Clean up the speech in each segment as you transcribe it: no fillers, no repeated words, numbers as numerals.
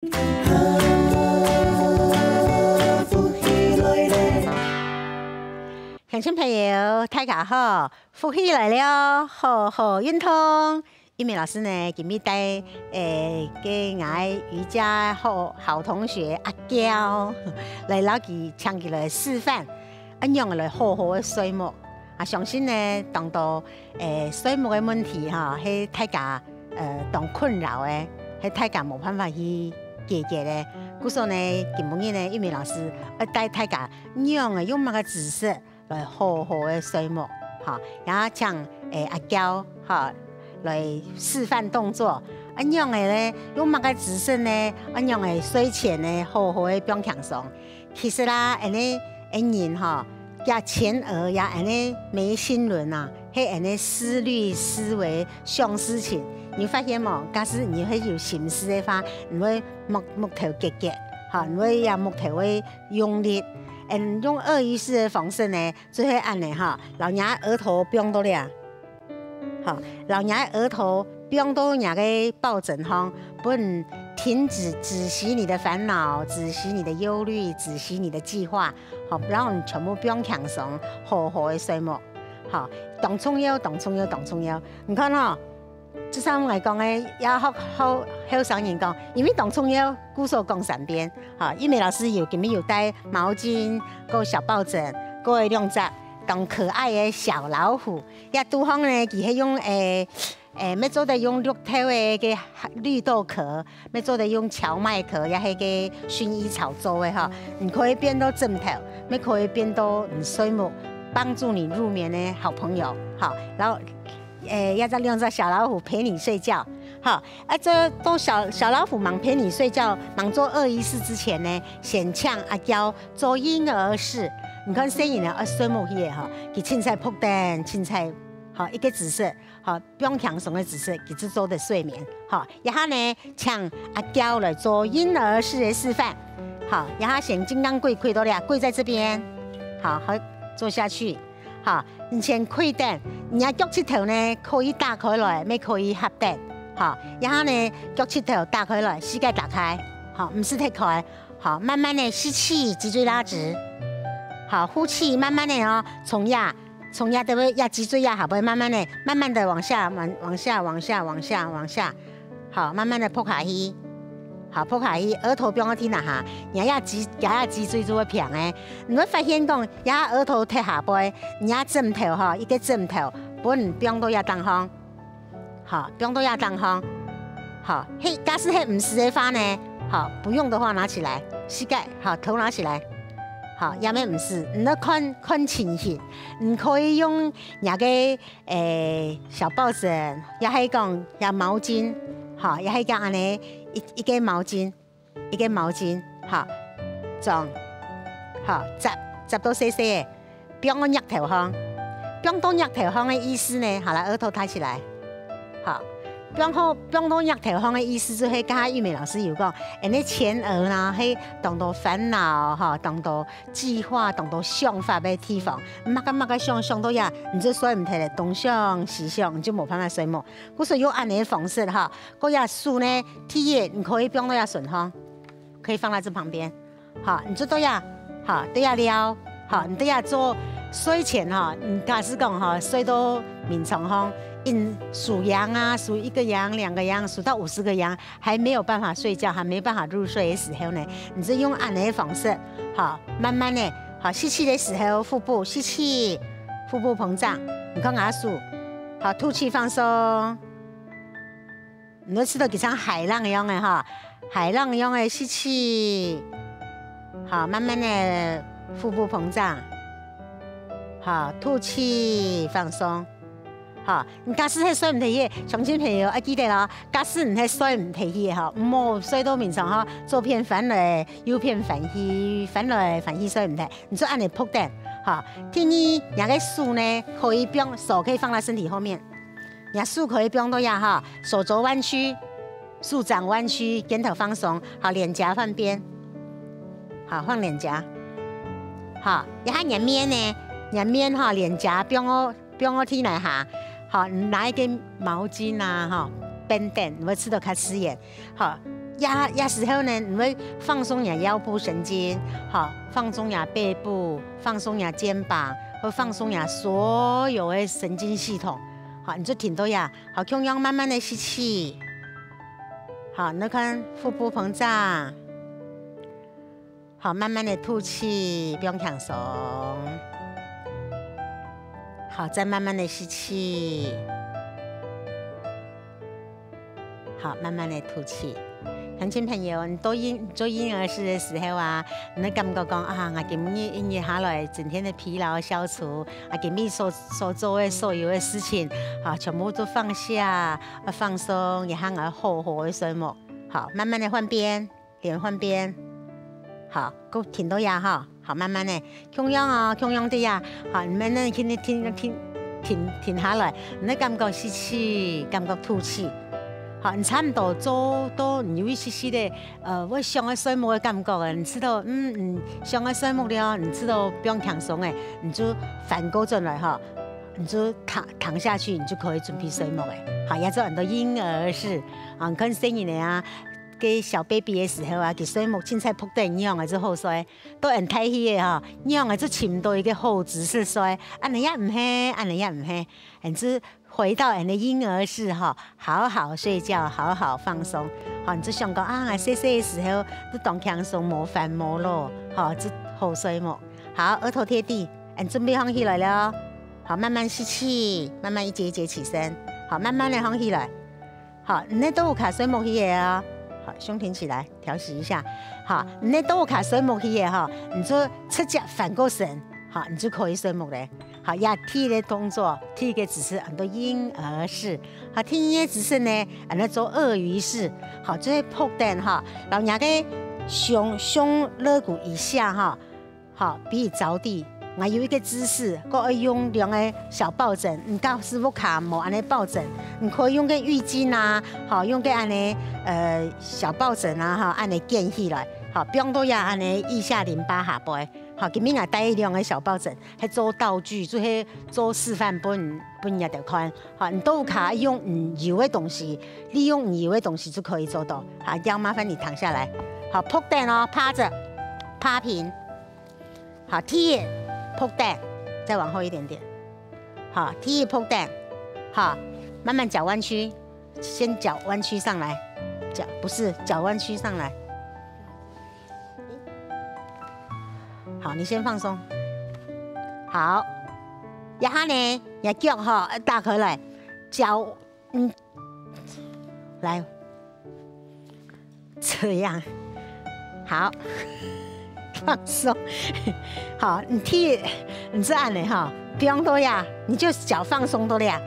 乡亲朋友，大家好，福气来了，好好运通。玉美老师呢，今日带给我瑜伽好同学阿娇来老佮请佢来示范，怎样来好好的睡眠。啊，相信呢，当到睡眠的问题哈，係大家當困擾的，係大家冇辦法去解決的。故所呢，今日呢，玉美老師要帶大家怎樣的用乜個姿勢來好好的睡眠，哈，然後請阿嬌哈。來示範動作，怎樣嘅咧？用乜個姿勢呢？怎樣嘅睡前呢？好好嘅變輕鬆。其實啦，人哈，也前額也沒心輪啊，係思慮思維想事情。你發現冇？假使你會有心思嘅話，你會木頭結結，哈，你會也木頭會用力。用鱷魚式嘅方式呢，最係按呢哈，老人家額頭不用到了。好，老娘額頭不用到人個抱枕哈，不能停止止息你的煩惱，止息你的憂慮，止息你的計劃，好，然後你全部不用輕鬆，好好的睡眠。好，當重要，當重要，當重要。你看哈，這上來講呢，也好上人講，因為當重要，故所講3遍。好，玉美老師今日有帶毛巾，個小抱枕，個2隻。當可愛的小老虎，也拄好呢，佢係用要做得用綠頭嘅綠豆殼，要做得用蕎麥殼，也係個薰衣草做的哈。你可以變到枕頭，也可以變到睡眠，幫助你入眠的好朋友。好，然後要這2隻小老虎陪你睡覺。好，這都小老虎忙陪你睡覺，忙做鱷魚式之前呢，先請阿嬌做嬰兒式。你看聲音呢，睡眠去嘅哈，佢凊彩撲燈，凊彩好一個姿勢，好不用輕鬆的姿勢，佢只做的睡眠。好，然後呢，請阿嬌來做嬰兒式的示範。好，然後先金剛跪，跪到了，跪在這邊，好，坐下去。好，你先跪等，你腳趾頭呢可以打開來，沒可以合等。好，然後呢，腳趾頭打開來，膝蓋打開，好，唔是太開。好，慢慢的吸氣，脊椎拉直。好，呼氣，慢慢的哦，從壓對不對？壓脊椎壓好，不會慢慢的往下，往下。好，慢慢的撲下去。好，撲下去，額頭不要聽啦哈，壓脊椎就會平誒。你會發現講，壓額頭踢下背，壓枕頭哈，一個枕頭，不用到壓當方。好，不用到壓當方。好，假使唔是的話呢，好，不用的話拿起來，膝蓋好，頭拿起來。好，也咩唔是，你要看情形，你可以用人個小抱枕，也係講有毛巾，好，也係講安尼一個毛巾，好，裝，好，執到細細嘅，不用壓頭項，不用到壓頭項嘅意思呢，好啦，額頭抬起來，好。不用到壓頭項嘅意思，就係剛才玉美老師有講，你前額呢係當到煩惱哈，當到計劃，當到想法嘅地方，乜個想到呀，你就睡唔得咧，東想西想，你就冇辦法睡眠。故所以用安尼嘅方式哈，嗰呀書呢，第一你可以不用到呀順項，可以放在這旁邊，好，你就都呀，好都要撩，好，你都要做睡前哈，你假使講哈，睡到眠床項。數羊啊，數1個羊、2個羊，數到50個羊，還沒有辦法睡覺，還沒辦法入睡的時候呢，你就用安尼的方式，好，慢慢的，好，吸氣的時候，腹部吸氣，腹部膨脹，你看牙數，好，吐氣放鬆，你都知道就像海浪一樣的哈，海浪一樣的吸氣，好，慢慢的腹部膨脹，好，吐氣放鬆。好，你假使係睡唔起嘅，鄉親朋友要記得啦。假使唔係睡唔起嘅哈，唔好睡到眠上哈，左邊翻來，右邊翻去，翻來翻去睡唔起，你就按你撲頂。好，第二，人個手呢可以不用，手可以放在身體後面，人手可以不用到呀哈，手肘彎曲，手掌彎曲，肩頭放鬆，好，臉頰放邊，好，放臉頰，好，然後人面呢，人面哈，臉頰不用天來下。好，你拿一個毛巾啊，哈，等等，我吃到較刺眼。好，压时候呢，你会放松你腰部神经，好，放松你背部，放松你肩膀，和放松你所有的神经系统。好，你就挺多呀。好，胸腔慢慢的吸气。好，你看腹部膨胀。好，慢慢的吐气，不用强松。好，再慢慢的吸气。好，慢慢的吐气。乡亲朋友，你做婴儿式的时候啊，你感觉讲啊，我今日一日下来，整天的疲劳消除，啊，今日所做的所有的事情，啊，全部都放下，放松，也喊我好好的睡梦。好，慢慢的换边，脸换边。好，够挺多呀哈。好，慢慢的，胸腔啊，胸腔的呀。好，你们呢，停下来，你感觉吸气，感觉吐气。好，你差不多做到你会细细的，我上个睡梦的感觉啊，你知道，上个睡梦了，你知道不用强松哎，你就反过转来哈，你就躺下去，你就可以准备睡梦哎。好，也做很多婴儿式啊，跟生日啊，给小 baby 的时候啊，给睡梦凊彩扑得样啊，就好睡，都很睇戲嘅哈，樣啊就潛到一個好姿勢睡，安尼也唔係，安尼也唔係，然之回到你的婴儿式哈，好好睡觉，好好放松。好，你就想講啊，細細的時候都當輕鬆，冇煩冇惱，好，就好睡夢。好，額頭貼地，你準備放起來了。好，慢慢吸氣，慢慢一節一節起身。好，慢慢的放起來。好，你那都有卡睡夢去嘅啊。好，胸挺起來，調息一下。好，你那都有卡睡夢去嘅哈，你就側腳反過身，好，你就可以睡夢咧。好，壓踢的動作，踢嘅姿勢很多嬰兒式。好，踢嘅姿勢呢，那做鱷魚式。好，就係撲頂哈，然後人嘅胸肋骨以下哈，好，鼻翼着地。我有一個姿勢，我會用兩個小抱枕，唔教師傅卡冇安尼抱枕，你可以用個浴巾啊，好，用個安尼小抱枕啊，哈，安尼建起來，好，不用都要安尼腋下淋巴下背。好，今日我帶兩個小抱枕，係做道具，做係做示範本日就看。好，你都可以用油的東西，利用油的東西就可以做到。好，要麻煩你躺下來。好，撲頂哦，趴着，趴平。好，踢，撲頂，再往後一點點。好，踢撲頂。好，慢慢腳彎曲，先腳彎曲上來，腳彎曲上來。好，你先放鬆。好，一下呢，你腳哈打開來，腳來，這樣，好，放鬆。好，你踢，你是按的哈，不用多呀，你就腳放鬆多了。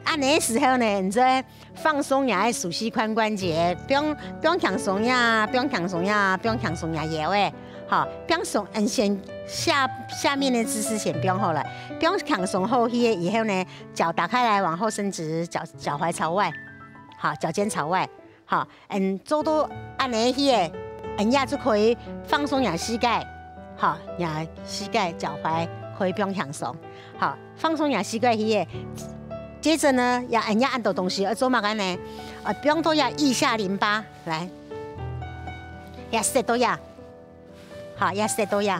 按的時候呢，你再放鬆呀，熟悉髖關節，不用強鬆呀，不用強鬆呀，不用強鬆呀，腰誒。好，不用鬆，先下面的姿勢先不用好了，不用強鬆後去以後呢，腳打開來往後伸直，腳踝朝外，好，腳尖朝外，好，做到按呢去，也就可以放鬆下膝蓋，好，呀膝蓋腳踝可以不用強鬆，好，放鬆下膝蓋去，接着呢，也按到東西，做乜呢？不用多呀，腋下淋巴來，也塞到呀。好，也塞到呀，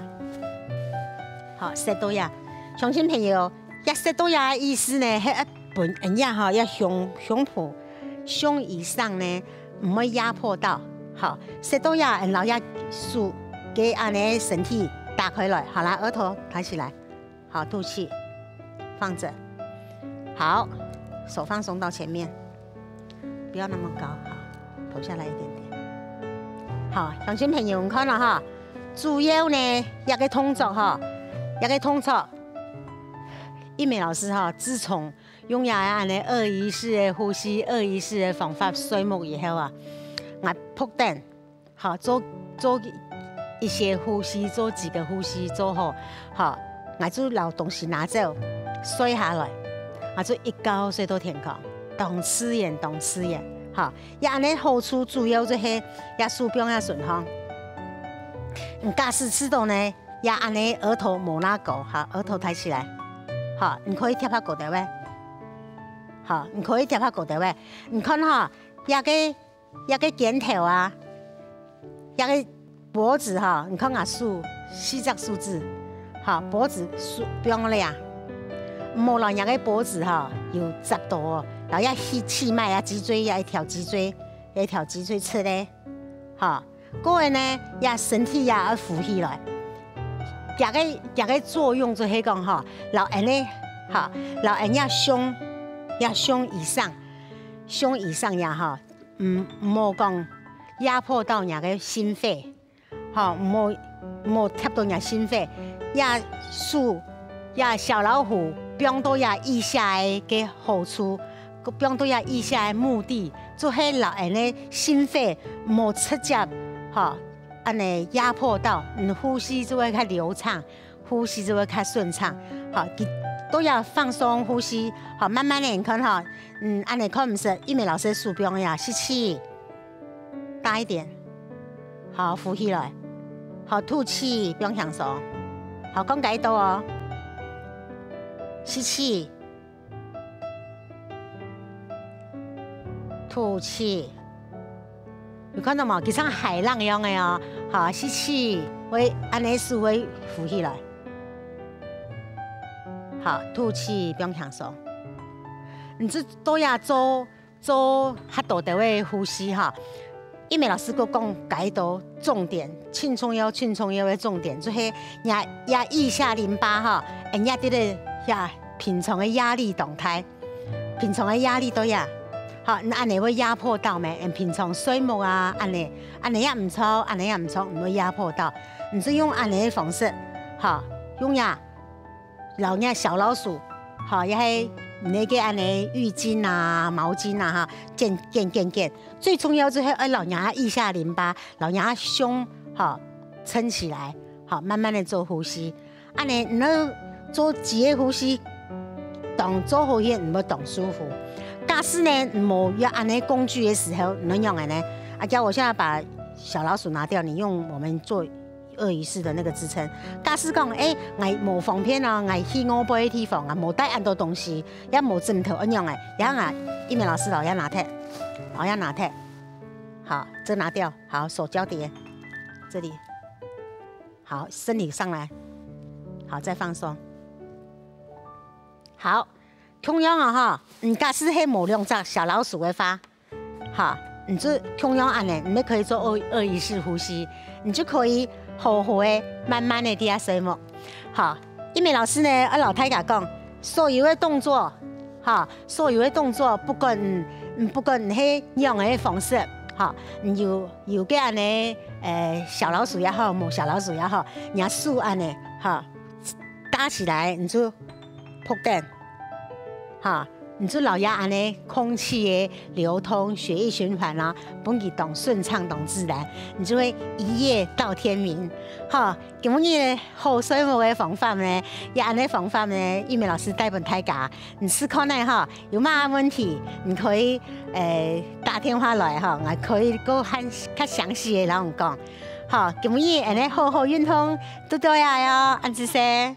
好，塞到呀。鄉親朋友，也塞到呀意思呢，係本人呀哈，要胸脯胸以上呢，唔會壓迫到。好，塞到呀，然後要手給安尼身體打開來，好啦，額頭抬起來，好，吐氣，放着，好，手放鬆到前面，不要那麼高，好，頭下來一點點。好，鄉親朋友，你看了哈。主要呢，一個動作哈，一個動作。一美老師哈，自從用下安尼鱷魚式的呼吸、鱷魚式的方法睡夢以後啊，我撲頂，好做一些呼吸，做幾個呼吸做好，好，我就攞東西拿走，睡下來，我就一覺睡到天光，當吃眼，好，一安尼好處主要就是也手表也順暢。假使吃到呢，也按你額頭冇那高，好，額頭抬起來，好，你可以貼下骨頭位，好，你可以貼下骨頭位。你看哈，也個一个肩头啊，一个脖子哈，你看啊数四只数字，哈脖子数不用了呀，冇人一个脖子哈有10度哦，然后一气脉啊脊椎一条脊椎出来，哈，各位呢也身体也要浮起来，这个作用就系讲哈，老人呢，哈老人也胸以上呀哈，唔好讲压迫到人个心肺，哈唔好贴到人心肺，也树也小老虎，并到也以下嘅好处，并到也以下嘅目的，就系老人的心肺冇直接哈，安尼压迫到，呼吸就会较流畅，呼吸就会较顺畅，好。都要放松呼吸，好，慢慢的你看哈，安尼看唔是一美老师的手表呀，吸气，大一点，好，呼起来，好，吐气，不用享受，好，讲解到哦，吸气，吐气，有看到冇？就像海浪一样的哦，好，吸气，会安尼手会浮起来。好，吐气，不用享受。你这都要做较多的呼吸哈。一美老师讲解到重点，庆充腰的重点，就是压腋下淋巴哈，压这个平常的压力动态，平常的压力都要。好，那安尼会压迫到没？平常睡梦啊，安尼也唔错，唔会压迫到。你是用安尼的方式，好，用老人小老鼠，好，也系那个安尼浴巾啊、毛巾啊，哈，健。最重要就是老人家腋下淋巴，老人家胸好撑起来，好，慢慢的做呼吸。安尼你要做几个呼吸，当做好些，唔要当舒服。假使呢冇要安尼工具的时候，能用安尼。叫我现在把小老鼠拿掉，你用我们做。鳄鱼式的那个支撑，假使讲，我冇方便啊，我去我背地方啊，冇带很多东西，也冇枕头一样的，然后一美老师老要拿铁，好，这拿掉，好，手交叠，这里，好，身体上来，好，再放松，好，同样啊哈，假使系冇两只小老鼠的话，好，你就同样安尼，你可以做鳄鱼式呼吸，你就可以。好好的，慢慢的底下睡梦。好，一美老师呢，老太家讲，所有的动作，哈，所有的动作，不管你是用的方式，哈，有个安尼，小老鼠也好，冇小老鼠也好，人手安尼，哈，搭起来你就扑电，哈。你就老压安尼，空气的流通、血液循环啦，本己懂顺畅、懂自然，你就会一夜到天明。哈，今日好睡梦的方法呢，也安尼方法呢，一美老师带本大家，你思考呢哈，有嘛问题，你可以打电话来哈，我可以go较详细的来讲。好，今日安尼好运通，多呀哟，安子些。